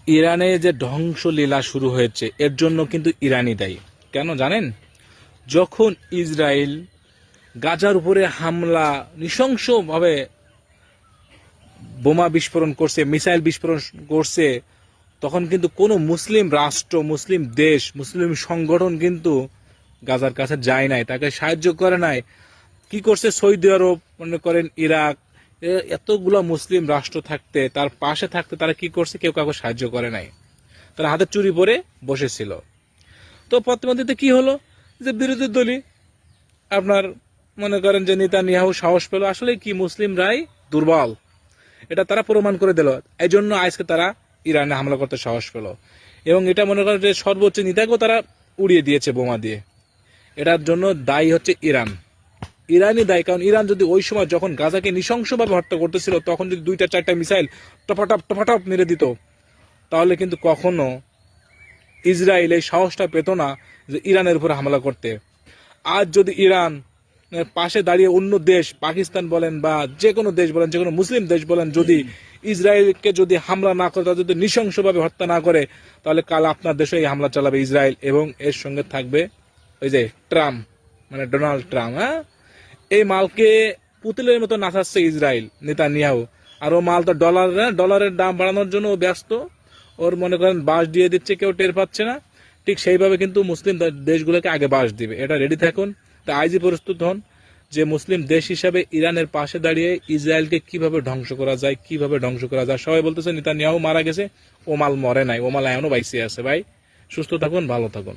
ইরানে যে ধ্বংসলীলা শুরু হয়েছে এর জন্য কিন্তু ইরানই দায়ী। কেন জানেন? যখন ইসরায়েল গাজার উপরে হামলা নৃশংসভাবে বোমা বিস্ফোরণ করছে, মিসাইল বিস্ফোরণ করছে, তখন কিন্তু কোনো মুসলিম রাষ্ট্র, মুসলিম দেশ, মুসলিম সংগঠন কিন্তু গাজার কাছে যায় নাই, তাকে সাহায্য করে নাই। কি করছে? সৌদি আরব, মনে করেন ইরাক, এতগুলো মুসলিম রাষ্ট্র থাকতে, তার পাশে থাকতে তারা কি করছে? কেউ কাউকে সাহায্য করে নাই। তারা হাতে চুরি পরে বসেছিল। তো প্রতিমধ্যে কি হলো? যে বিরোধী দলই আপনার মনে করেন যে নেতানিয়াহু সাহস পেল, আসলে কি মুসলিমরাই দুর্বল, এটা তারা প্রমাণ করে দিল। এই জন্য আজকে তারা ইরানে হামলা করতে সাহস পেল, এবং এটা মনে করেন যে সর্বোচ্চ নেতাকেও তারা উড়িয়ে দিয়েছে বোমা দিয়ে। এটার জন্য দায়ী হচ্ছে ইরান। ইরানই দায়ী। কারণ ইরান যদি ওই সময় যখন গাজাকে নৃশংসভাবে হত্যা করতেছিল, তখন যদি 2-4টা মিসাইল টপাটপ টপাটপ মেরে দিত, তাহলে কিন্তু কখনো ইসরায়েল এই সাহসটা পেত না যে ইরানের উপর হামলা করতে। আজ যদি ইরান পাশে দাঁড়িয়ে অন্য দেশ, পাকিস্তান বলেন বা যে কোনো দেশ বলেন, যে কোনো মুসলিম দেশ বলেন, যদি ইসরায়েলকে যদি হামলা না করে, যদি নৃশংসভাবে হত্যা না করে, তাহলে কাল আপনার দেশে এই হামলা চালাবে ইসরায়েল, এবং এর সঙ্গে থাকবে ওই যে ট্রাম্প, মানে ডোনাল্ড ট্রাম্প। হ্যাঁ, এই মালকে পুতুলের মতো নাচাচ্ছে ইসরায়েল, নেতানিয়াহু। আর ও মাল তো ডলারের দাম বাড়ানোর জন্য ও ব্যস্ত। ওর মনে করেন বাস দিয়ে দিচ্ছে, কেউ টের পাচ্ছে না। ঠিক সেইভাবে কিন্তু মুসলিম দেশগুলোকে আগে বাস দিবে, এটা রেডি থাকুন। তা আইজি প্রস্তুত হন যে মুসলিম দেশ হিসাবে ইরানের পাশে দাঁড়িয়ে ইসরায়েলকে কিভাবে ধ্বংস করা যায়, কিভাবে ধ্বংস করা যায়। সবাই বলতেছে নেতানিয়াহু মারা গেছে, ও মাল মরে নাই, ও মাল এখনো বাইসে আছে। ভাই সুস্থ থাকুন, ভালো থাকুন।